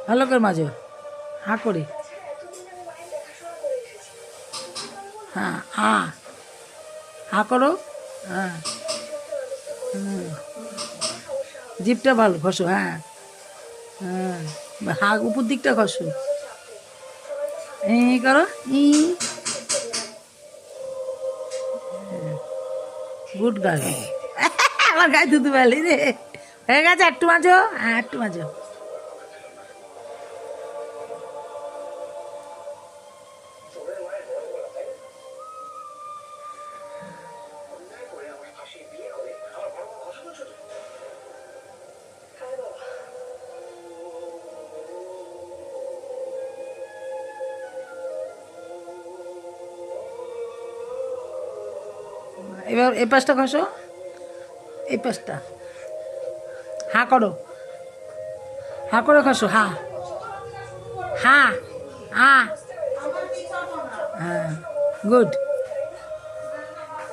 ভালো করে মাজো, হা করে। হ্যাঁ, হা করো। হ্যাঁ, জিভটা ভালো ঘষো। হ্যাঁ, হ্যাঁ, হা উপর দিকটা ঘষো। করো। ই গুড গার্ল। আমার গায়ে দুধ বেলি রে। হয়ে গেছে, একটু মাজো। হ্যাঁ, একটু মাজো। এবার এই পাশটা ঘষো, এই পাশটা। হা করো, হা করে ঘষো। হা, হা, হা। হ্যাঁ, গুড।